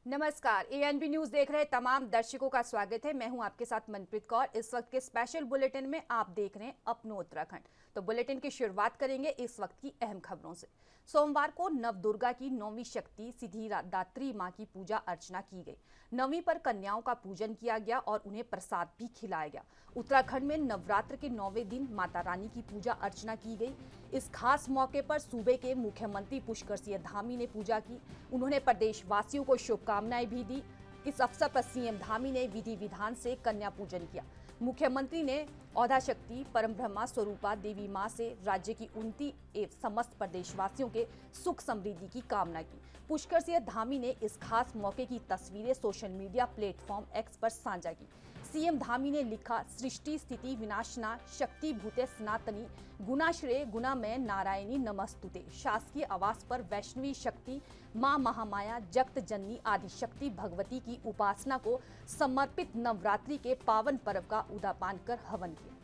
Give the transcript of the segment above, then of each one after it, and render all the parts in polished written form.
नमस्कार, ANB news देख रहे तमाम दर्शकों का स्वागत है। मैं हूं आपके साथ मनप्रीत कौर। इस वक्त के स्पेशल बुलेटिन में आप देख रहे हैं अपनो उत्तराखंड। तो बुलेटिन की शुरुआत करेंगे इस वक्त की अहम खबरों से। सोमवार को नवदुर्गा की 9वीं शक्ति सिद्धिदात्री मां की पूजा अर्चना की गई। 9वीं पर कन्याओं का पूजन किया गया और उन्हें प्रसाद भी खिलाया गया। उत्तराखंड में नवरात्र के 9वें दिन माता रानी की पूजा अर्चना की गई। इस खास मौके पर सूबे के मुख्यमंत्री पुष्कर सिंह धामी ने पूजा की। उन्होंने प्रदेशवासियों को शुभकामनाएं भी दी। इस अवसर पर सीएम धामी ने विधि विधान से कन्या पूजन किया। मुख्यमंत्री ने औधा शक्ति परम ब्रह्मा स्वरूपा देवी मां से राज्य की उन्नति एवं समस्त प्रदेशवासियों के सुख समृद्धि की कामना की। पुष्कर सिंह धामी ने इस खास मौके की तस्वीरें सोशल मीडिया प्लेटफॉर्म एक्स पर साझा की। सीएम धामी ने लिखा, सृष्टि स्थिति विनाशना शक्ति भूते सनातनी गुणाश्रेय गुणामय नारायणी नमस्तुते। शासकीय आवास पर वैष्णवी शक्ति मां महामाया जगत जननी आदि शक्ति भगवती की उपासना को समर्पित नवरात्रि के पावन पर्व का उद्यापन कर हवन किया।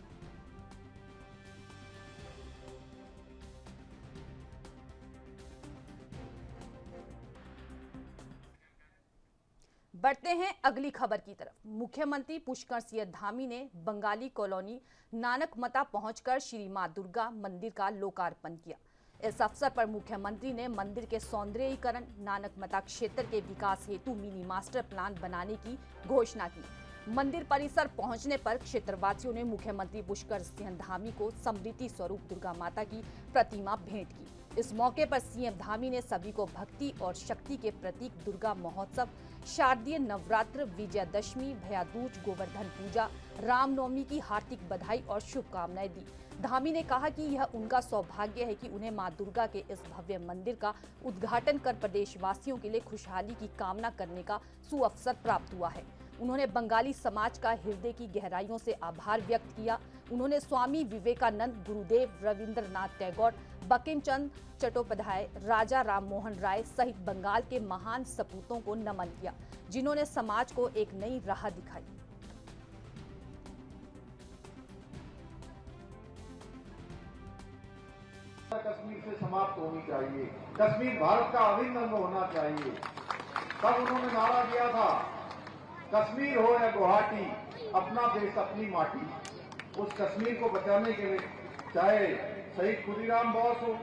बढ़ते हैं अगली खबर की तरफ। मुख्यमंत्री पुष्कर सिंह धामी ने बंगाली कॉलोनी नानकमता पहुंचकर श्री मां दुर्गा मंदिर का लोकार्पण किया। इस अवसर पर मुख्यमंत्री ने मंदिर के सौंदर्यीकरण, नानकमता क्षेत्र के विकास हेतु मिनी मास्टर प्लान बनाने की घोषणा की। मंदिर परिसर पहुंचने पर क्षेत्रवासियों ने मुख्यमंत्री पुष्कर सिंह धामी को समृद्धि स्वरूप दुर्गा माता की प्रतिमा भेंट की। इस मौके पर सीएम धामी ने सभी को भक्ति और शक्ति के प्रतीक दुर्गा महोत्सव, शारदीय नवरात्र, विजयादशमी, भैया दूज, गोवर्धन पूजा, रामनवमी की हार्दिक बधाई और शुभकामनाएं दी। धामी ने कहा कि यह उनका सौभाग्य है कि उन्हें मां दुर्गा के इस भव्य मंदिर का उद्घाटन कर प्रदेशवासियों के लिए खुशहाली की कामना करने का सुअवसर प्राप्त हुआ है। उन्होंने बंगाली समाज का हृदय की गहराइयों से आभार व्यक्त किया। उन्होंने स्वामी विवेकानंद, गुरुदेव रविंद्रनाथ टैगोर, बंकिम चंद्र चट्टोपाध्याय, राजा राम मोहन राय सहित बंगाल के महान सपूतों को नमन किया, जिन्होंने समाज को एक नई राह दिखाई। कश्मीर से समाप्त होनी चाहिए, कश्मीर भारत का अभिन्न अंग होना चाहिए। तब उन्होंने नारा दिया था, कश्मीर हो या गुवाहाटी, अपना देश अपनी माटी। उस कश्मीर को बचाने के लिए चाहे शहीद खुदीराम बोस हो,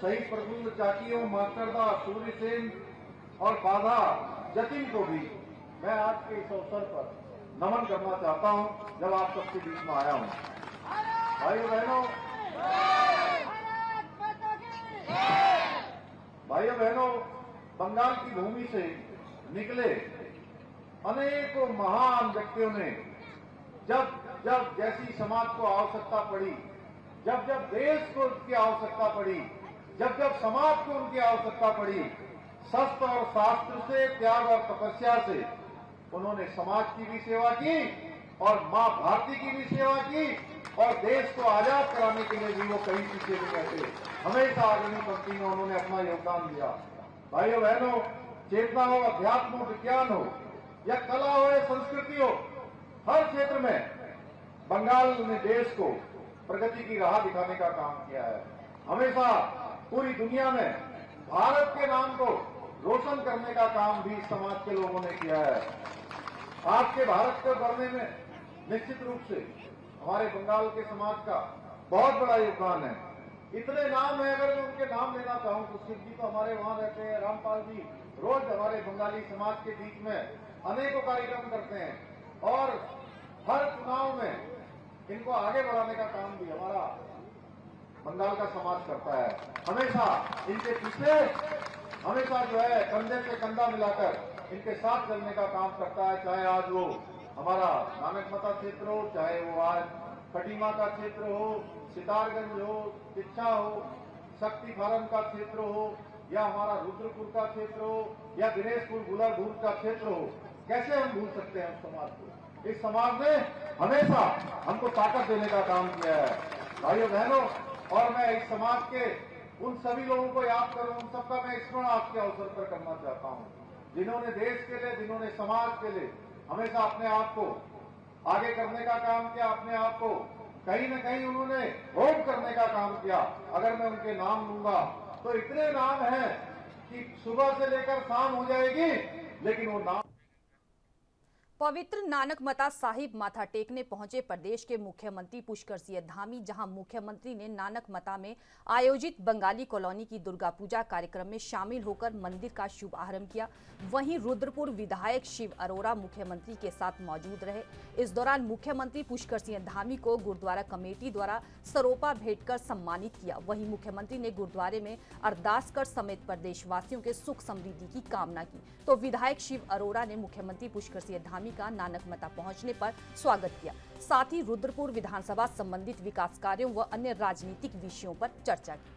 शहीद प्रफुल्ल चाकी हो, मास्टरदा, सूर्य सेन और बाधा जतिन को भी मैं आज के इस अवसर पर नमन करना चाहता हूं जब आप सबके बीच में आया हूं। भाइयों बहनों, बंगाल की भूमि से निकले अनेकों महान व्यक्तियों ने जब जब जैसी समाज को आवश्यकता पड़ी, जब जब देश को उसकी आवश्यकता पड़ी, जब जब समाज को उनकी आवश्यकता पड़ी, शस्त्र और शास्त्र से, त्याग और तपस्या से उन्होंने समाज की भी सेवा की और मां भारती की भी सेवा की और देश को आजाद कराने के लिए भी वो कहीं पीछे नहीं रहते। हमेशा अग्रणी पंक्ति में उन्होंने अपना योगदान दिया। भाइयों बहनों, चेतना हो, अध्यात्म हो, विज्ञान हो या कला हो या संस्कृति हो, हर क्षेत्र में बंगाल ने देश को प्रगति की राह दिखाने का काम किया है। हमेशा पूरी दुनिया में भारत के नाम को रोशन करने का काम भी समाज के लोगों ने किया है। आज के भारत को बढ़ने में निश्चित रूप से हमारे बंगाल के समाज का बहुत बड़ा योगदान है। इतने नाम है, अगर मैं उनके नाम लेना चाहूं तो शिव जी तो हमारे वहां रहते हैं, रामपाल जी रोज हमारे बंगाली समाज के बीच में अनेकों कार्यक्रम करते हैं और हर चुनाव में इनको आगे बढ़ाने का काम भी हमारा बंगाल का समाज करता है। हमेशा इनके पीछे हमेशा जो है कंधे से कंधा मिलाकर इनके साथ चलने का काम करता है। चाहे आज वो हमारा नानकमता क्षेत्र हो, चाहे वो आज खटीमा का क्षेत्र हो, सितारगंज हो, तिच्छा हो, शक्ति फार्म का क्षेत्र हो या हमारा रुद्रपुर का क्षेत्र हो या दिनेशपुर गुलाबूर का क्षेत्र हो, कैसे हम भूल सकते हैं उस समाज को। इस समाज ने हमेशा हमको ताकत देने का काम किया है। भाइयों बहनों, और मैं इस समाज के उन सभी लोगों को याद करूं, उन सबका मैं स्मरण आपके अवसर पर करना चाहता हूं, जिन्होंने देश के लिए, जिन्होंने समाज के लिए हमेशा अपने आप को आगे करने का काम किया, अपने आप को कहीं न कहीं उन्होंने होम करने का काम किया। अगर मैं उनके नाम लूंगा तो इतने नाम हैं कि सुबह से लेकर शाम हो जाएगी लेकिन वो नाम पवित्र नानक मता साहिब माथा टेकने पहुंचे प्रदेश के मुख्यमंत्री पुष्कर सिंह धामी, जहां मुख्यमंत्री ने नानक मता में आयोजित बंगाली कॉलोनी की दुर्गा पूजा कार्यक्रम में शामिल होकर मंदिर का शुभारंभ किया। वहीं रुद्रपुर विधायक शिव अरोड़ा मुख्यमंत्री के साथ मौजूद रहे। इस दौरान मुख्यमंत्री पुष्कर सिंह धामी को गुरुद्वारा कमेटी द्वारा सरोपा भेंट कर सम्मानित किया। वहीं मुख्यमंत्री ने गुरुद्वारे में अरदास कर समेत प्रदेशवासियों के सुख समृद्धि की कामना की। तो विधायक शिव अरोड़ा ने मुख्यमंत्री पुष्कर सिंह धामी का नानक मता पहुंचने पर स्वागत किया। साथ ही रुद्रपुर विधानसभा संबंधित विकास कार्यों व अन्य राजनीतिक विषयों पर चर्चा की।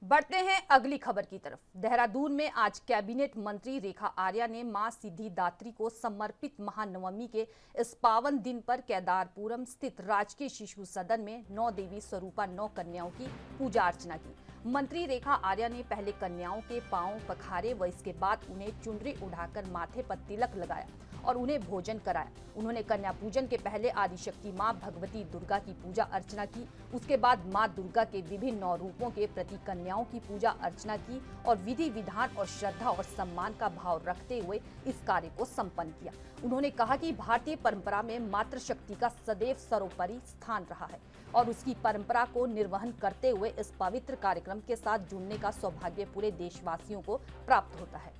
बढ़ते हैं अगली खबर की तरफ। देहरादून में आज कैबिनेट मंत्री रेखा आर्या ने मां सिद्धिदात्री को समर्पित महानवमी के इस पावन दिन पर केदारपुरम स्थित राजकीय शिशु सदन में 9 देवी स्वरूपा 9 कन्याओं की पूजा अर्चना की। मंत्री रेखा आर्या ने पहले कन्याओं के पांव पखारे व इसके बाद उन्हें चुनरी उड़ाकर माथे पर तिलक लगाया और उन्हें भोजन कराया। उन्होंने कन्या पूजन के पहले आदिशक्ति मां भगवती दुर्गा की पूजा अर्चना की। उसके बाद मां दुर्गा के विभिन्न 9 रूपों के प्रति कन्याओं की पूजा अर्चना की और विधि विधान और श्रद्धा और सम्मान का भाव रखते हुए इस कार्य को संपन्न किया। उन्होंने कहा कि भारतीय परंपरा में मातृशक्ति का सदैव सर्वोपरि स्थान रहा है और उसकी परंपरा को निर्वहन करते हुए इस पवित्र कार्यक्रम के साथ जुड़ने का सौभाग्य पूरे देशवासियों को प्राप्त होता है।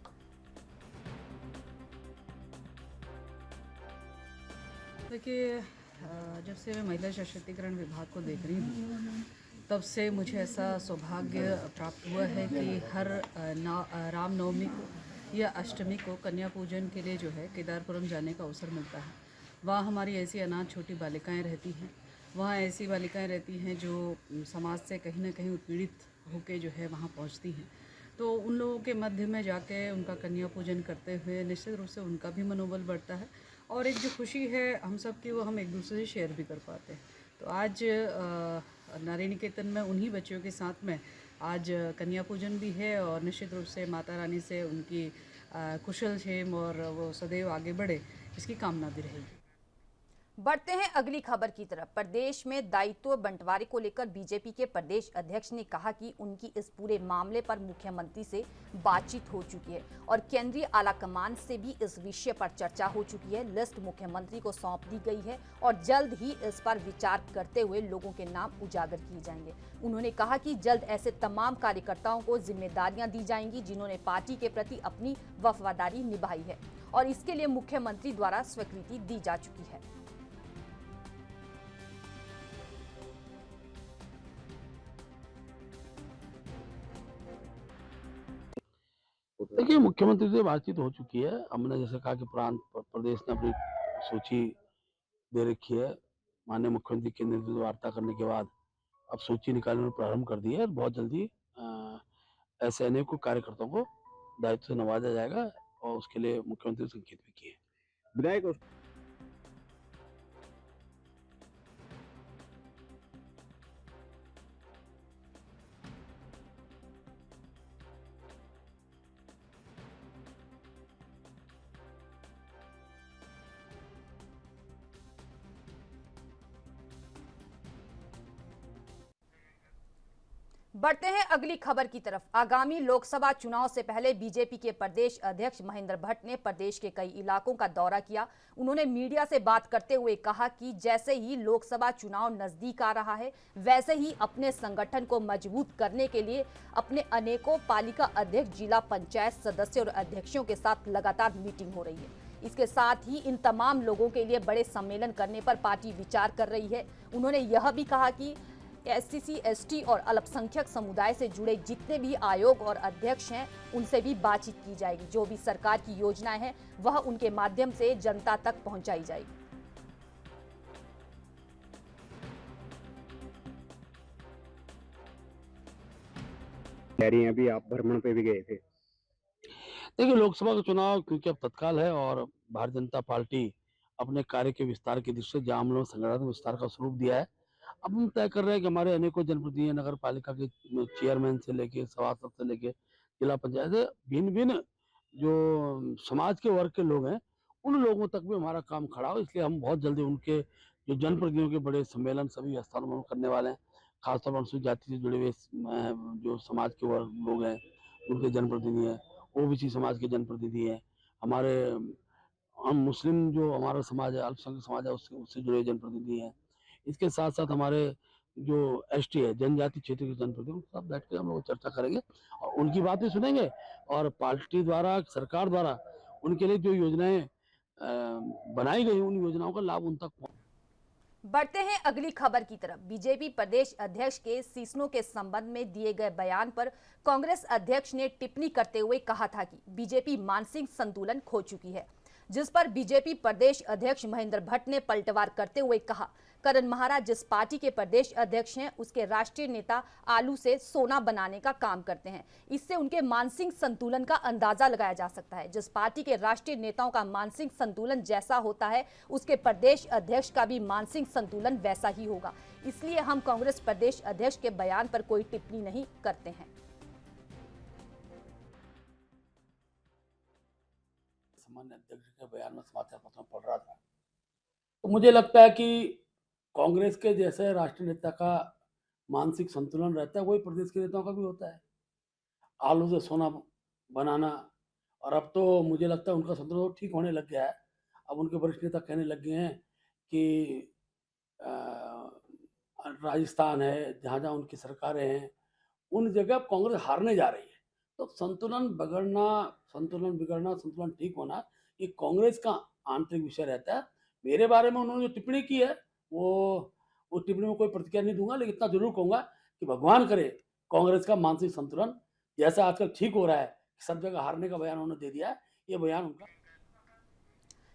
देखिए, जब से मैं महिला सशक्तिकरण विभाग को देख रही हूँ तब से मुझे ऐसा सौभाग्य प्राप्त हुआ है कि हर रामनवमी को या अष्टमी को कन्या पूजन के लिए जो है केदारपुरम जाने का अवसर मिलता है। वहाँ हमारी ऐसी अनाथ छोटी बालिकाएं रहती हैं, वहाँ ऐसी बालिकाएं रहती हैं जो समाज से कहीं ना कहीं उत्पीड़ित होकर जो है वहाँ पहुँचती हैं। तो उन लोगों के मध्य में जाके उनका कन्या पूजन करते हुए निश्चित रूप से उनका भी मनोबल बढ़ता है और एक जो खुशी है हम सब की वो हम एक दूसरे से शेयर भी कर पाते हैं। तो आज नारी निकेतन में उन्हीं बच्चों के साथ में आज कन्या पूजन भी है और निश्चित रूप से माता रानी से उनकी कुशल क्षेम और वो सदैव आगे बढ़े इसकी कामना भी रहेगी। बढ़ते हैं अगली खबर की तरफ। प्रदेश में दायित्व बंटवारे को लेकर बीजेपी के प्रदेश अध्यक्ष ने कहा कि उनकी इस पूरे मामले पर मुख्यमंत्री से बातचीत हो चुकी है और केंद्रीय आलाकमान से भी इस विषय पर चर्चा हो चुकी है। लिस्ट मुख्यमंत्री को सौंप दी गई है और जल्द ही इस पर विचार करते हुए लोगों के नाम उजागर किए जाएंगे। उन्होंने कहा कि जल्द ऐसे तमाम कार्यकर्ताओं को जिम्मेदारियां दी जाएंगी जिन्होंने पार्टी के प्रति अपनी वफादारी निभाई है और इसके लिए मुख्यमंत्री द्वारा स्वीकृति दी जा चुकी है। देखिए, मुख्यमंत्री से बातचीत हो चुकी है। हमने जैसे कहा कि प्रदेश ने अपनी सूची दे रखी है। माननीय मुख्यमंत्री के नेतृत्व में वार्ता करने के बाद अब सूची निकालने में प्रारंभ कर दिया है। बहुत जल्दी ऐसे अनेकों कार्यकर्ताओं को दायित्व से नवाजा जाएगा और उसके लिए मुख्यमंत्री संकेत भी किए। विधायक बढ़ते हैं अगली खबर की तरफ। आगामी लोकसभा चुनाव से पहले बीजेपी के प्रदेश अध्यक्ष महेंद्र भट्ट ने प्रदेश के कई इलाकों का दौरा किया। उन्होंने मीडिया से बात करते हुए कहा कि जैसे ही लोकसभा चुनाव नजदीक आ रहा है वैसे ही अपने संगठन को मजबूत करने के लिए अपने अनेकों पालिका अध्यक्ष, जिला पंचायत सदस्य और अध्यक्षों के साथ लगातार मीटिंग हो रही है। इसके साथ ही इन तमाम लोगों के लिए बड़े सम्मेलन करने पर पार्टी विचार कर रही है। उन्होंने यह भी कहा कि एससी, एसटी और अल्पसंख्यक समुदाय से जुड़े जितने भी आयोग और अध्यक्ष हैं उनसे भी बातचीत की जाएगी। जो भी सरकार की योजनाएं हैं वह उनके माध्यम से जनता तक पहुंचाई जाएगी। अभी आप भ्रमण पे भी गए थे। देखिए, लोकसभा का चुनाव क्योंकि अब तत्काल है और भारतीय जनता पार्टी अपने कार्य के विस्तार की दृष्टि से जहां हम लोग संगठन विस्तार का स्वरूप दिया है, अब हम तय कर रहे हैं कि हमारे अनेकों जनप्रतिनिधि, नगर पालिका के चेयरमैन से लेके सभासद से लेके जिला पंचायत से भिन्न भिन्न जो समाज के वर्ग के लोग हैं उन लोगों तक भी हमारा काम खड़ा हो। इसलिए हम बहुत जल्दी उनके जो जनप्रतिनिधियों के बड़े सम्मेलन सभी स्थानों में करने वाले हैं। खासतौर पर अनुसूचित जाति से जुड़े हुए जो समाज के लोग हैं उनके जनप्रतिनिधि हैं, ओबीसी समाज के जनप्रतिनिधि हैं, हमारे हम मुस्लिम जो हमारा समाज है, अल्पसंख्यक समाज है, उससे जुड़े जनप्रतिनिधि हैं। इसके साथ साथ हमारे जो एसटी है, जनजाति क्षेत्र के जनप्रतिनिधि, उनके साथ बैठ के हम लोग चर्चा करेंगे और उनकी बातें सुनेंगे और पार्टी द्वारा, सरकार द्वारा उनके लिए जो योजनाएं बनाई गई उन योजनाओं का लाभ उन तक बढ़ते हैं अगली खबर की तरफ। बीजेपी प्रदेश अध्यक्ष के सीसनों के संबंध में दिए गए बयान पर कांग्रेस अध्यक्ष ने टिप्पणी करते हुए कहा था कि बीजेपी मानसिक संतुलन खो चुकी है, जिस पर बीजेपी प्रदेश अध्यक्ष महेंद्र भट्ट ने पलटवार करते हुए कहा, करण महाराज जिस पार्टी के प्रदेश अध्यक्ष हैं उसके राष्ट्रीय नेता आलू से सोना बनाने का काम करते हैं। इससे उनके मानसिक संतुलन का अंदाजा लगाया जा सकता है। जिस पार्टी के राष्ट्रीय नेताओं का मानसिक संतुलन जैसा होता है उसके प्रदेश अध्यक्ष का भी मानसिक संतुलन वैसा ही होगा। इसलिए हम कांग्रेस प्रदेश अध्यक्ष के बयान पर कोई टिप्पणी नहीं करते हैं। सामान्य अध्यक्ष के बयान में समाचार पत्र में पढ़ रहा था तो मुझे लगता है कि कांग्रेस के जैसे राष्ट्रीय नेता का मानसिक संतुलन रहता है वही प्रदेश के नेताओं का भी होता है। आलू से सोना बनाना, और अब तो मुझे लगता है उनका संतुलन ठीक होने लग गया है। अब उनके वरिष्ठ नेता कहने लग गए हैं कि राजस्थान है, जहाँ जहाँ उनकी सरकारें हैं उन जगह कांग्रेस हारने जा रही है। तो संतुलन बिगड़ना, संतुलन ठीक होना ये कांग्रेस का आंतरिक विषय रहता है। मेरे बारे में उन्होंने जो टिप्पणी की है वो टिप्पणी में कोई प्रतिक्रिया नहीं दूंगा, लेकिन इतना जरूर कहूंगा कि भगवान करे कांग्रेस का मानसिक संतुलन जैसा आजकल ठीक हो रहा है, सब जगह हारने का बयान उन्होंने दे दिया है, ये बयान उनका।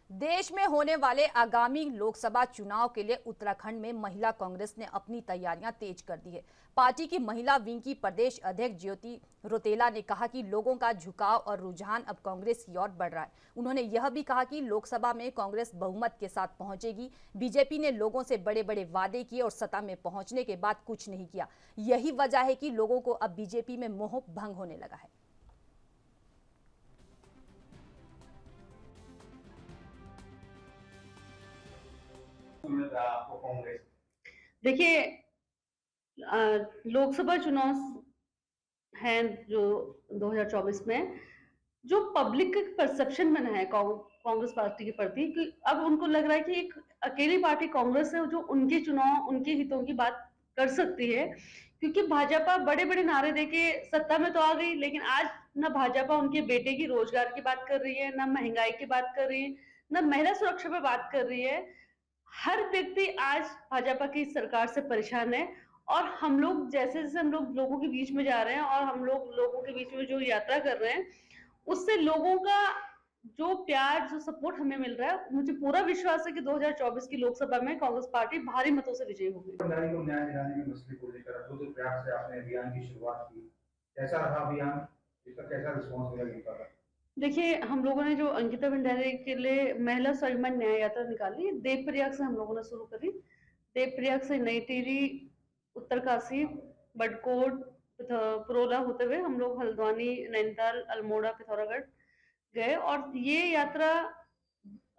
देश में होने वाले आगामी लोकसभा चुनाव के लिए उत्तराखंड में महिला कांग्रेस ने अपनी तैयारियां तेज कर दी है। पार्टी की महिला विंग की प्रदेश अध्यक्ष ज्योति रोतेला ने कहा कि लोगों का झुकाव और रुझान अब कांग्रेस की ओर बढ़ रहा है। उन्होंने यह भी कहा कि लोकसभा में कांग्रेस बहुमत के साथ पहुंचेगी। बीजेपी ने लोगों से बड़े बड़े वादे किए और सत्ता में पहुंचने के बाद कुछ नहीं किया। यही वजह है कि लोगों को अब बीजेपी में मोह भंग होने लगा है। देखिए, लोकसभा चुनाव हैं जो 2024 में, जो पब्लिक का परसेप्शन बना है कांग्रेस पार्टी के प्रति कि अब उनको लग रहा है कि एक अकेली पार्टी कांग्रेस है जो उनके चुनाव, उनके हितों की बात कर सकती है। क्योंकि भाजपा बड़े बड़े नारे देके सत्ता में तो आ गई, लेकिन आज ना भाजपा उनके बेटे की रोजगार की बात कर रही है, ना महंगाई की बात कर रही है, ना महिला सुरक्षा पे बात कर रही है। हर व्यक्ति आज भाजपा की सरकार से परेशान है और हम लोग जैसे जैसे हम लोग लोगों के बीच में जा रहे हैं और हम लोग लोगों के बीच में जो यात्रा कर रहे हैं उससे लोगों का जो प्यार, जो सपोर्ट हमें मिल रहा है, मुझे पूरा विश्वास है कि 2024 की लोकसभा में कांग्रेस पार्टी भारी मतों से विजयी होगी। को न्याय दिलाने में मसले को लेकर जो प्रयास से आपने अभियान की शुरुआत की, कैसा रहा अभियान, इसका कैसा रिस्पॉन्स मिला जनता का? देखिए, हम लोगों ने जो अंकिता भंडारी के लिए महिला स्वाभिमान न्याय यात्रा निकाली, देवप्रयाग से हम लोगों ने शुरू करी। देवप्रयाग से नई टिहरी, उत्तरकाशी, बडकोट, पुरोला होते हुए हम लोग हल्द्वानी, नैनीताल, अल्मोड़ा, पिथौरागढ़ गए और ये यात्रा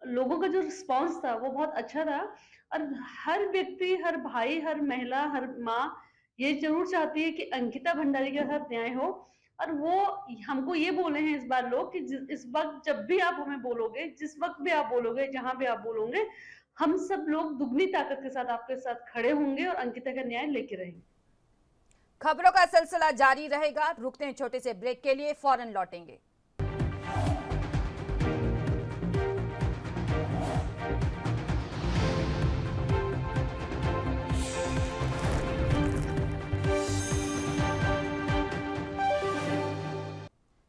लोगों का जो रिस्पांस था वो बहुत अच्छा था। और हर व्यक्ति, हर भाई, हर महिला, हर माँ ये जरूर चाहती है कि अंकिता भंडारी के साथ न्याय हो। और वो हमको ये बोले हैं इस बार लोग कि इस वक्त जब भी आप हमें बोलोगे, जिस वक्त भी आप बोलोगे, जहां भी आप बोलोगे, हम सब लोग दुगनी ताकत के साथ आपके साथ खड़े होंगे और अंकिता का न्याय लेके रहेंगे। खबरों का सिलसिला जारी रहेगा। रुकते हैं छोटे से ब्रेक के लिए, फौरन लौटेंगे।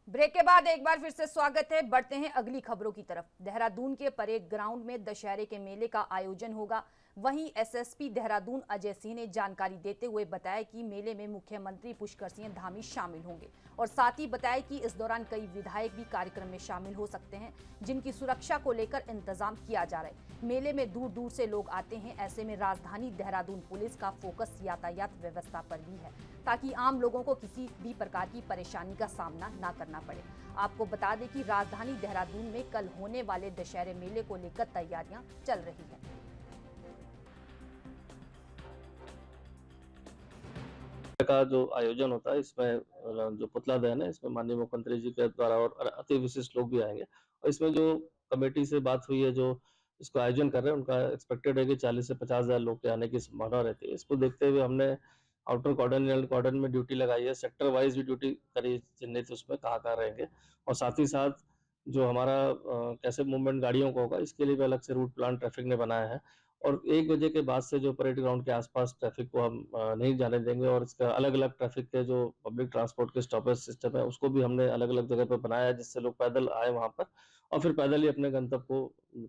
ब्रेक के बाद एक बार फिर से स्वागत है। बढ़ते हैं अगली खबरों की तरफ। देहरादून के परेड ग्राउंड में दशहरे के मेले का आयोजन होगा। वहीं एसएसपी देहरादून अजय सिंह ने जानकारी देते हुए बताया कि मेले में मुख्यमंत्री पुष्कर सिंह धामी शामिल होंगे और साथ ही बताया कि इस दौरान कई विधायक भी कार्यक्रम में शामिल हो सकते हैं, जिनकी सुरक्षा को लेकर इंतजाम किया जा रहा है। मेले में दूर दूर से लोग आते हैं, ऐसे में राजधानी देहरादून पुलिस का फोकस यातायात व्यवस्था पर भी है, ताकि आम लोगों को किसी भी प्रकार की परेशानी का सामना ना करना पड़े। आपको बता दें कि राजधानी देहरादून में कल होने वाले दशहरे मेले को लेकर तैयारियां चल रही हैं। का जो आयोजन होता है इसमें जो पुतला दहन है इसमें माननीय मुख्यमंत्री जी के द्वारा और अति विशिष्ट लोग भी आएंगे और इसमें जो कमेटी से बात हुई है जो इसको आयोजन कर रहे हैं उनका एक्सपेक्टेड है कि 40 से 50,000 लोग के आने की संभावना रहती है। इसको देखते हुए हमने आउटर कॉर्डन इनर कॉर्डन में ड्यूटी लगाई है, सेक्टर वाइज भी ड्यूटी करी चिन्हित उसमें कहाँ रहेंगे और साथ ही साथ जो हमारा कैसे मूवमेंट गाड़ियों का होगा इसके लिए भी अलग से रूट प्लान ट्रैफिक ने बनाया है और 1 बजे के बाद से जो परेड ग्राउंड के आसपास ट्रैफिक को हम नहीं जाने देंगे और इसका अलग-अलग ट्रैफिक के जो पब्लिक ट्रांसपोर्ट के स्टॉपेज सिस्टम है उसको भी हमने अलग-अलग जगह पे बनाया है जिससे लोग पैदल आए वहाँ पर और फिर पैदल ही अपने गंतव्य को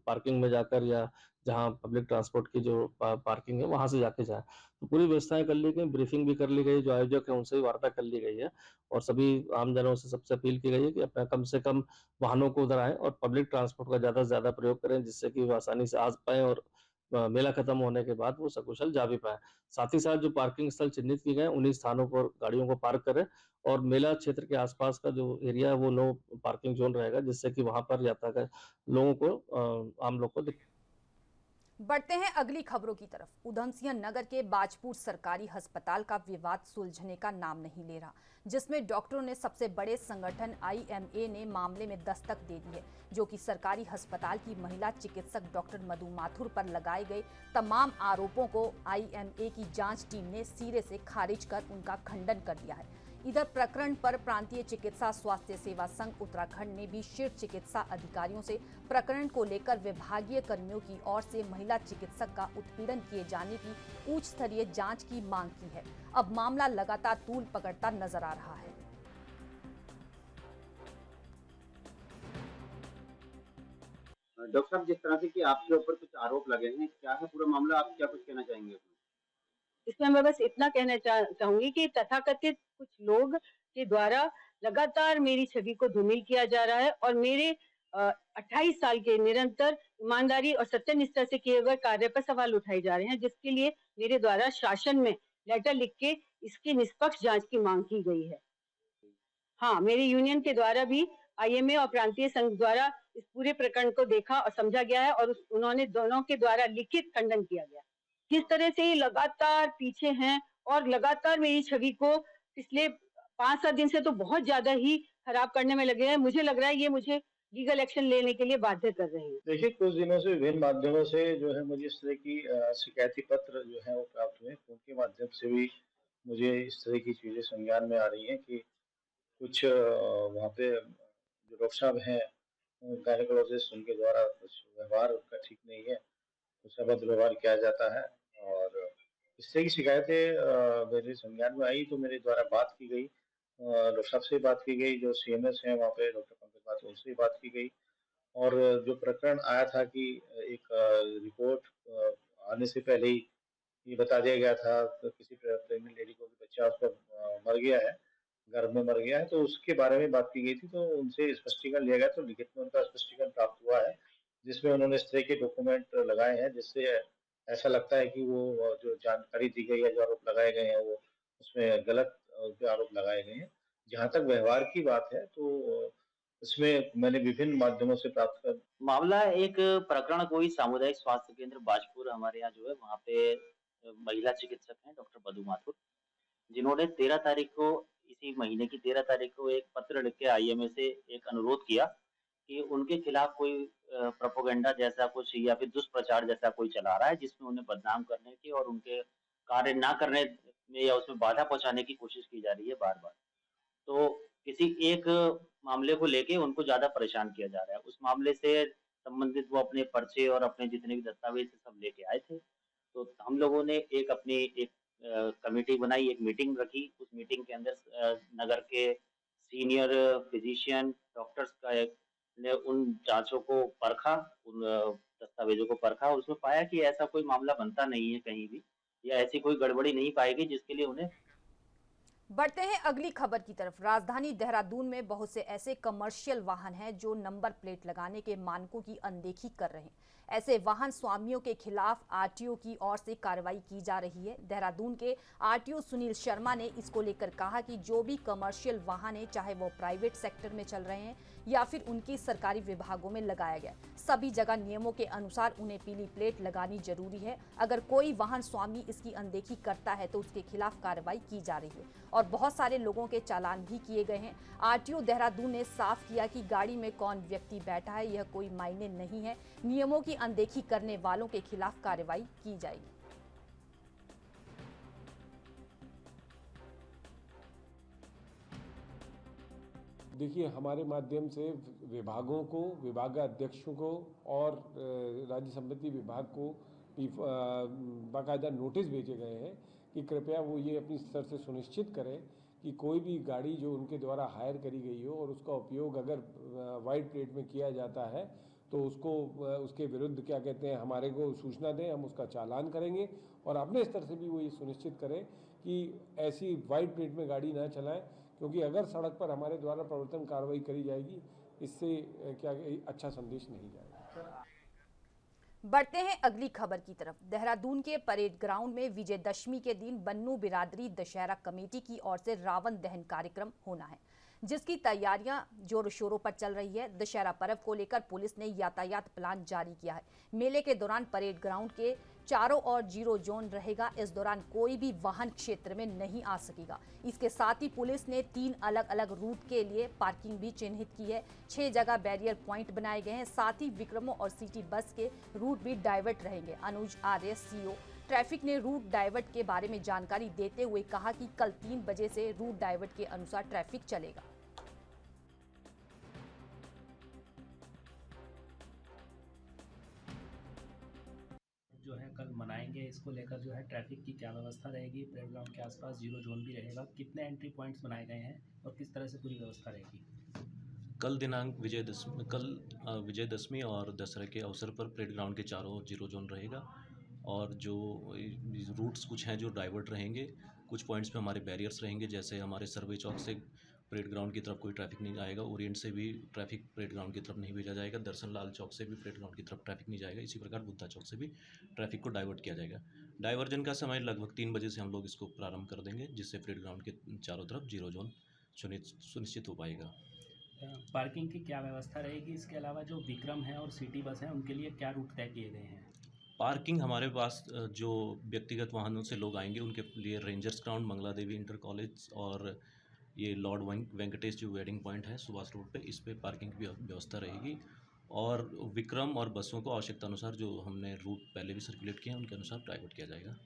पार्किंग में जाकर या जहाँ पब्लिक ट्रांसपोर्ट की जो पार्किंग है वहाँ से जाके जाएँ। तो पूरी व्यवस्थाएँ कर ली गई, ब्रीफिंग भी कर ली गई, जो आयोजक है उनसे भी वार्ता कर ली गई है और सभी आमजनों से सबसे अपील की गई है कि अपना कम से कम वाहनों को उधर आएँ और पब्लिक ट्रांसपोर्ट का ज़्यादा से ज़्यादा प्रयोग करें जिससे कि वो आसानी से आ पाएँ और मेला खत्म होने के बाद वो सकुशल जा भी पाएँ। साथ ही साथ जो पार्किंग स्थल चिन्हित किए गए हैं उन्हीं स्थानों पर गाड़ियों को पार्क करें और मेला क्षेत्र के आसपास का जो एरिया है वो नो पार्किंग ज़ोन रहेगा जिससे कि वहाँ पर यातायात लोगों को आम लोग को बढ़ते हैं अगली खबरों की तरफ। उधमसिंह नगर के बाजपुर सरकारी अस्पताल का विवाद सुलझने का नाम नहीं ले रहा, जिसमें डॉक्टरों ने सबसे बड़े संगठन IMA ने मामले में दस्तक दे दी है, जो कि सरकारी अस्पताल की महिला चिकित्सक डॉक्टर मधु माथुर पर लगाए गए तमाम आरोपों को IMA की जांच टीम ने सिरे से खारिज कर उनका खंडन कर दिया है। इधर प्रकरण पर प्रांतीय चिकित्सा स्वास्थ्य सेवा संघ उत्तराखंड ने भी शीर्ष चिकित्सा अधिकारियों से प्रकरण को लेकर विभागीय कर्मियों की ओर से महिला चिकित्सक का उत्पीड़न किए जाने की उच्च स्तरीय जांच की मांग की है। अब मामला लगातार तूल पकड़ता नजर आ रहा है। डॉक्टर साहब, जिस तरह से कि आपके ऊपर कुछ आरोप लगे हैं, क्या है पूरा मामला? आप क्या कुछ कहना चाहेंगे? इसमें मैं बस इतना कहना चाहूंगी कि तथाकथित कुछ लोग के द्वारा लगातार मेरी छवि को धूमिल किया जा रहा है और मेरे 28 साल के निरंतर ईमानदारी और सत्यनिष्ठा से किए गए कार्य पर सवाल उठाए जा रहे हैं, जिसके लिए मेरे द्वारा शासन में लेटर लिख के इसकी निष्पक्ष जांच की मांग की गई है। हाँ, मेरी यूनियन के द्वारा भी IMA और प्रांतीय संघ द्वारा इस पूरे प्रकरण को देखा और समझा गया है और उन्होंने दोनों के द्वारा लिखित खंडन किया गया। किस तरह से ये लगातार पीछे हैं और लगातार मेरी छवि को पिछले 5-7 दिन से तो बहुत ज्यादा ही खराब करने में लगे हैं। मुझे लग रहा है ये मुझे लीगल एक्शन लेने के लिए बाध्य कर रहे हैं। देखिए, कुछ दिनों से विभिन्न माध्यमों से जो है मुझे इस तरह की शिकायती पत्र जो है वो प्राप्त हुए, उनके माध्यम से भी मुझे इस तरह की चीजें संज्ञान में आ रही हैं कि कुछ वहाँ पे जो डॉक्टर साहब हैं गायनोकोलॉजिस्ट, उनके द्वारा कुछ व्यवहार उनका ठीक नहीं है, कुछ अभद्र व्यवहार किया जाता है और इस तरह की शिकायतें मेरे संज्ञान में आई तो मेरे द्वारा बात की गई, डॉक्टर साहब से बात की गई, जो CMS हैं वहाँ पे डॉक्टर पंकज बात उनसे बात की गई और जो प्रकरण आया था कि एक रिपोर्ट आने से पहले ही ये बता दिया गया था कि किसी प्रेग्नेंट लेडी को बच्चा उसका मर गया है, गर्भ में मर गया है, तो उसके बारे में बात की गई थी। तो उनसे स्पष्टीकरण लिया गया, तो लिखित में उनका स्पष्टीकरण प्राप्त हुआ है जिसमें उन्होंने इस तरह के डॉक्यूमेंट लगाए हैं जिससे ऐसा लगता है कि वो जो जानकारी दी गई है, जो आरोप लगाए गए हैं वो उसमें गलत आरोप लगाए गए हैं। जहाँ तक व्यवहार की बात है तो इसमें मैंने विभिन्न माध्यमों से प्राप्त कर मामला एक प्रकरण कोई सामुदायिक स्वास्थ्य केंद्र बाजपुर हमारे यहाँ जो है वहाँ पे महिला चिकित्सक हैं डॉक्टर मधु माथुर, जिन्होंने 13 तारीख को इसी महीने की 13 तारीख को एक पत्र लिख के IMA से एक अनुरोध किया कि उनके खिलाफ कोई प्रोपेगेंडा जैसा कुछ या फिर दुष्प्रचार जैसा कोई चला रहा है जिसमें उन्हें बदनाम करने की और उनके कार्य ना करने में या उसमें बाधा पहुंचाने की कोशिश की जा रही है बार-बार। तो किसी एक मामले को लेके उनको ज़्यादा परेशान किया जा रहा है। उस मामले से संबंधित वो अपने पर्चे और अपने जितने भी दस्तावेज़ सब लेके आए थे। तो हम लोगों ने एक अपनी एक कमेटी बनाई, एक मीटिंग रखी। उस मीटिंग के अंदर नगर के सीनियर फिजिशियन डॉक्टर्स का एक ने उन जाँचों को परखा, उन दस्तावेज़ों को परखा और उसमें पाया कि ऐसा कोई मामला बनता नहीं है कहीं भी या ऐसी कोई गड़बड़ी नहीं पाई गई जिसके लिए उन्हें। बढ़ते हैं अगली खबर की तरफ। राजधानी देहरादून में बहुत से ऐसे कमर्शियल वाहन हैं जो नंबर प्लेट लगाने के मानकों की अनदेखी कर रहे हैं। ऐसे वाहन स्वामियों के खिलाफ आरटीओ की ओर से कार्रवाई की जा रही है। देहरादून के आरटीओ सुनील शर्मा ने इसको लेकर कहा कि जो भी कमर्शियल वाहन है, चाहे वो प्राइवेट सेक्टर में चल रहे हैं या फिर उनकी सरकारी विभागों में लगाया गया, सभी जगह नियमों के अनुसार उन्हें पीली प्लेट लगानी जरूरी है। अगर कोई वाहन स्वामी इसकी अनदेखी करता है तो उसके खिलाफ कार्रवाई की जा रही है और बहुत सारे लोगों के चालान भी किए गए हैं। आरटीओ देहरादून ने साफ किया कि गाड़ी में कौन व्यक्ति बैठा है यह कोई मायने नहीं है, नियमों की अनदेखी करने वालों के खिलाफ कार्रवाई की जाएगी। देखिए, हमारे माध्यम से विभागों को, विभागाध्यक्षों को और राज्य संपत्ति विभाग को बाकायदा नोटिस भेजे गए हैं कि कृपया वो ये अपनी स्तर से सुनिश्चित करें कि कोई भी गाड़ी जो उनके द्वारा हायर करी गई हो और उसका उपयोग अगर वाइट प्लेट में किया जाता है तो उसको उसके विरुद्ध क्या कहते हैं हमारे को सूचना दें, हम उसका चालान करेंगे और अपने स्तर से भी वो ये सुनिश्चित करें कि ऐसी वाइट प्लेट में गाड़ी ना चलाएं, क्योंकि अगर सड़क पर हमारे द्वारा प्रवर्तन कार्रवाई करी जाएगी, इससे क्या अच्छा संदेश नहीं जाएगा। बढ़ते हैं अगली खबर की तरफ। देहरादून के परेड ग्राउंड में विजयदशमी के दिन बन्नू बिरादरी दशहरा कमेटी की ओर से रावण दहन कार्यक्रम होना है, जिसकी तैयारियां जोरों शोरों पर चल रही है। दशहरा पर्व को लेकर पुलिस ने यातायात प्लान जारी किया है। मेले के दौरान परेड ग्राउंड के चारों ओर 0 जोन रहेगा। इस दौरान कोई भी वाहन क्षेत्र में नहीं आ सकेगा। इसके साथ ही पुलिस ने 3 अलग अलग रूट के लिए पार्किंग भी चिन्हित की है। 6 जगह बैरियर पॉइंट बनाए गए हैं। साथ ही विक्रमो और सिटी बस के रूट भी डाइवर्ट रहेंगे। अनुज आर्य सीओ ट्रैफिक ने रूट डाइवर्ट के बारे में जानकारी देते हुए कहा कि कल 3 बजे से रूट डाइवर्ट के अनुसार ट्रैफिक चलेगा। जो है कल मनाएंगे, इसको लेकर जो है ट्रैफिक की क्या व्यवस्था रहेगी, परेड ग्राउंड के आसपास 0 जोन भी रहेगा, कितने एंट्री पॉइंट्स बनाए गए हैं और किस तरह से पूरी व्यवस्था रहेगी। कल दिनांक विजयदशमी और दशहरा के अवसर पर परेड ग्राउंड के चारों ओर 0 जोन रहेगा और जो रूट्स कुछ हैं जो डाइवर्ट रहेंगे, कुछ पॉइंट्स पे हमारे बैरियर्स रहेंगे। जैसे हमारे सर्वे चौक से परेड ग्राउंड की तरफ कोई ट्रैफिक नहीं आएगा, ओरिएंट से भी ट्रैफिक परेड ग्राउंड की तरफ नहीं भेजा जाएगा, दर्शन लाल चौक से भी परेड ग्राउंड की तरफ ट्रैफिक नहीं जाएगा। इसी प्रकार बुद्धा चौक से भी ट्रैफिक को डाइवर्ट किया जाएगा। डाइवर्जन का समय लगभग 3 बजे से हम लोग इसको प्रारंभ कर देंगे, जिससे परेड ग्राउंड के चारों तरफ 0 जोन सुनिश्चित हो पाएगा। पार्किंग की क्या व्यवस्था रहेगी, इसके अलावा जो विक्रम है और सिटी बस है उनके लिए क्या रूट तय किए गए हैं। पार्किंग हमारे पास जो व्यक्तिगत वाहनों से लोग आएंगे उनके लिए रेंजर्स ग्राउंड, मंगला देवी इंटर कॉलेज और ये लॉर्ड वेंकटेश जो वेडिंग पॉइंट है सुभाष रोड पे, इस पे पार्किंग की व्यवस्था रहेगी। और विक्रम और बसों को आवश्यकता अनुसार जो हमने रूट पहले भी सर्कुलेट किए हैं उनके अनुसार डाइवर्ट किया जाएगा।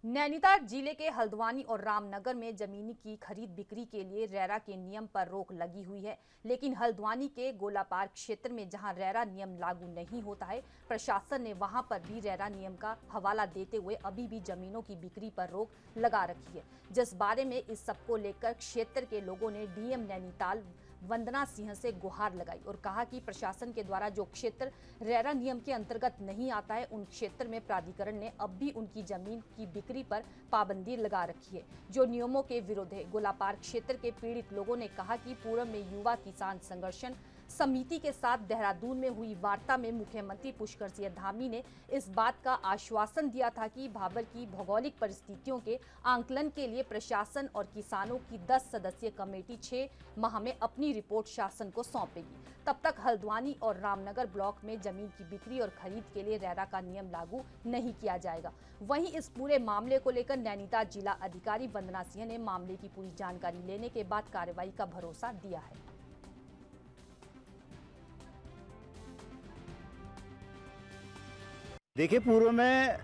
नैनीताल जिले के हल्द्वानी और रामनगर में जमीन की खरीद बिक्री के लिए रेरा के नियम पर रोक लगी हुई है, लेकिन हल्द्वानी के गोलापार क्षेत्र में जहां रेरा नियम लागू नहीं होता है, प्रशासन ने वहां पर भी रेरा नियम का हवाला देते हुए अभी भी जमीनों की बिक्री पर रोक लगा रखी है। जिस बारे में इस सबको लेकर क्षेत्र के लोगों ने डीएम नैनीताल वंदना सिंह से गुहार लगाई और कहा कि प्रशासन के द्वारा जो क्षेत्र रेरा नियम के अंतर्गत नहीं आता है, उन क्षेत्र में प्राधिकरण ने अब भी उनकी जमीन की बिक्री पर पाबंदी लगा रखी है, जो नियमों के विरुद्ध है। गोलापार क्षेत्र के पीड़ित लोगों ने कहा कि पूर्व में युवा किसान संघर्षण समिति के साथ देहरादून में हुई वार्ता में मुख्यमंत्री पुष्कर सिंह धामी ने इस बात का आश्वासन दिया था कि भाबर की भौगोलिक परिस्थितियों के आंकलन के लिए प्रशासन और किसानों की 10 सदस्यीय कमेटी 6 माह में अपनी रिपोर्ट शासन को सौंपेगी। तब तक हल्द्वानी और रामनगर ब्लॉक में जमीन की बिक्री और खरीद के लिए रेरा का नियम लागू नहीं किया जाएगा। वहीं इस पूरे मामले को लेकर नैनीताल जिला अधिकारी वंदना सिंह ने मामले की पूरी जानकारी लेने के बाद कार्रवाई का भरोसा दिया है। देखिए, पूर्व में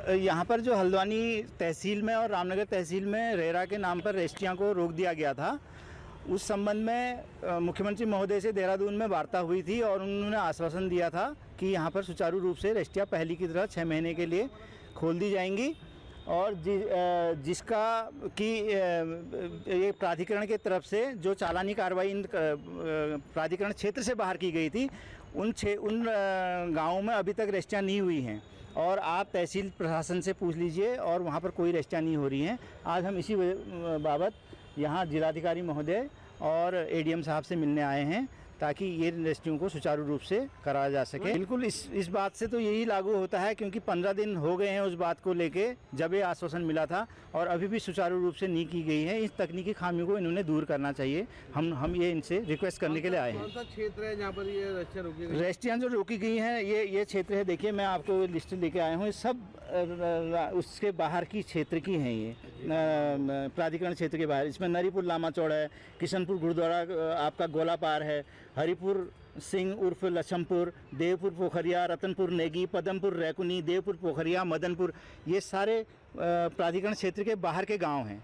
यहाँ पर जो हल्द्वानी तहसील में और रामनगर तहसील में रेरा के नाम पर रजिस्ट्रियाँ को रोक दिया गया था। उस संबंध में मुख्यमंत्री महोदय से देहरादून में वार्ता हुई थी और उन्होंने आश्वासन दिया था कि यहाँ पर सुचारू रूप से रजिस्ट्रियाँ पहले की तरह 6 महीने के लिए खोल दी जाएंगी और जिसका कि ये प्राधिकरण के तरफ से जो चालानी कार्रवाई प्राधिकरण क्षेत्र से बाहर की गई थी, उन गाँवों में अभी तक रजिस्ट्रियाँ नहीं हुई हैं और आप तहसील प्रशासन से पूछ लीजिए और वहाँ पर कोई रजिस्ट्रियाँ नहीं हो रही हैं। आज हम इसी बाबत यहाँ जिलाधिकारी महोदय और एडीएम साहब से मिलने आए हैं ताकि ये रेस्क्यू को सुचारू रूप से कराया जा सके। बिल्कुल इस बात से तो यही लागू होता है, क्योंकि 15 दिन हो गए हैं उस बात को लेके जब ये आश्वासन मिला था और अभी भी सुचारू रूप से नहीं की गई है। इस तकनीकी खामियों को इन्होंने दूर करना चाहिए। हम ये इनसे रिक्वेस्ट करने के लिए आए हैं। कौन सा क्षेत्र है जहाँ पर ये रस्सियाँ रोकी गई? रस्सियाँ जो रोकी गई हैं ये क्षेत्र है, देखिए मैं आपको लिस्ट लेके आया हूँ। सब उसके बाहर की क्षेत्र की हैं, ये प्राधिकरण क्षेत्र के बाहर। इसमें नरीपुर लामा चौड़ है, किशनपुर गुरुद्वारा आपका गोला पार है, हरिपुर सिंह उर्फ लछमपुर, देवपुर पोखरिया, रतनपुर नेगी, पदमपुर रैकुनी, देवपुर पोखरिया, मदनपुर, ये सारे प्राधिकरण क्षेत्र के बाहर के गांव हैं।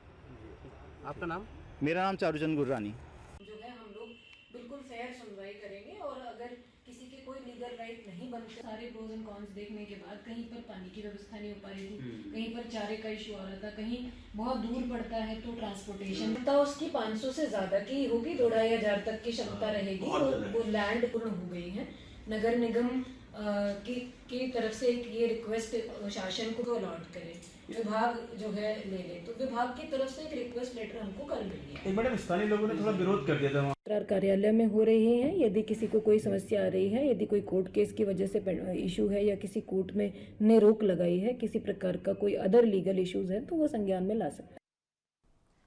आपका नाम? मेरा नाम चारूचंद गुर्रानी। जो है हम लोग बिल्कुल फेयर सुनवाई करेंगे और अगर किसी के कोई लीगल राइट नहीं बनते, सारे प्रोज एंड कॉन्स देखने के बाद कहीं पर पानी की व्यवस्था नहीं हो पा रही थी, कहीं पर चारे का इशू आ रहा था, कहीं बहुत दूर पड़ता है तो ट्रांसपोर्टेशन तो उसकी 500 से ज्यादा की होगी, 2-2,500 तक की क्षमता रहेगी। वो लैंड पूर्ण हो गई है। नगर निगम की तरफ से ये रिक्वेस्ट शासन को अलॉट करे, विभाग जो है ले ले, तो विभाग की तरफ से एक रिक्वेस्ट लेटर हमको कल मिल गया। मैडम स्थानीय लोगों ने थोड़ा विरोध कर दिया था। तकरार कार्यालय में हो रही है। यदि किसी को कोई समस्या आ रही है, यदि कोई कोर्ट केस की वजह से इशू है या किसी कोर्ट में ने रोक लगाई है, किसी प्रकार का कोई अदर लीगल इश्यूज है तो वो संज्ञान में ला सकते हैं।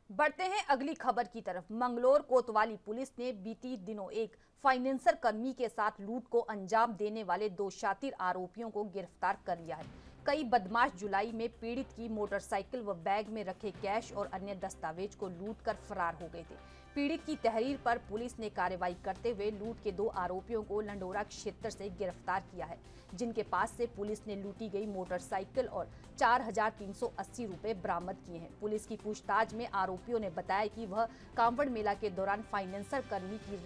बढ़ते हैं अगली खबर की तरफ। मंगलोर कोतवाली पुलिस ने बीती दिनों एक फाइनेंसर कर्मी के साथ लूट को अंजाम देने वाले 2 शातिर आरोपियों को गिरफ्तार कर लिया है। कई बदमाश जुलाई में पीड़ित की मोटरसाइकिल व बैग में रखे कैश और अन्य दस्तावेज को लूटकर फरार हो गए थे। पीड़ित की तहरीर पर पुलिस ने कार्रवाई करते हुए लूट के 2 आरोपियों को लंडोरा क्षेत्र से गिरफ्तार किया है, जिनके पास से पुलिस ने लूटी गई मोटरसाइकिल और 4,380 रुपए बरामद किए हैं। पुलिस की पूछताछ में आरोपियों ने बताया कि वह कांवड़ मेला के दौरान फाइनेंसर कर्मी की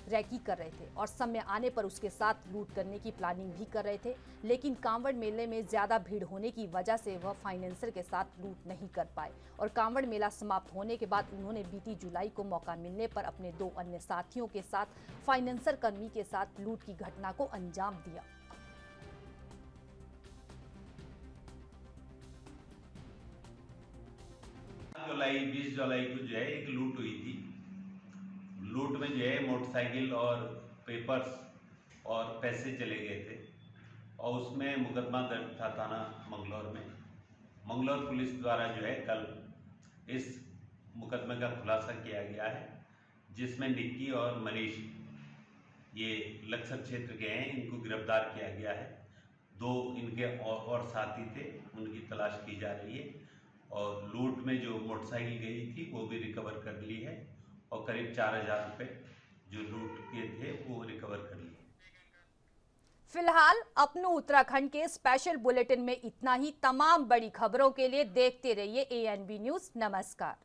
रैकी कर रहे थे और समय आने पर उसके साथ लूट करने की प्लानिंग भी कर रहे थे, लेकिन कांवड़ मेले में ज्यादा भीड़ होने की वजह से वह फाइनेंसर के साथ लूट नहीं कर पाए और कांवड़ मेला समाप्त होने के बाद उन्होंने बीती जुलाई को मौका मिलने पर अपने 2 अन्य साथियों के साथ फाइनेंसर कर्मी के साथ लूट की घटना को अंजाम दिया। जुलाई 20 जुलाई को जो है एक लूट हुई थी। लूट में जो है मोटरसाइकिल और पेपर्स और पैसे चले गए थे और उसमें मुकदमा दर्ज था थाना मंगलौर में। मंगलौर पुलिस द्वारा जो है कल इस मुकदमे का खुलासा किया गया है, जिसमें निक्की और मनीष ये लक्सर क्षेत्र के हैं, इनको गिरफ्तार किया गया है। 2 इनके और साथी थे, उनकी तलाश की जा रही है और लूट में जो मोटरसाइकिल गई थी वो भी रिकवर कर ली है और करीब 4,000 रुपए जो लूट के थे वो रिकवर कर लिए। फिलहाल अपनो उत्तराखंड के स्पेशल बुलेटिन में इतना ही। तमाम बड़ी खबरों के लिए देखते रहिए ANB न्यूज़। नमस्कार।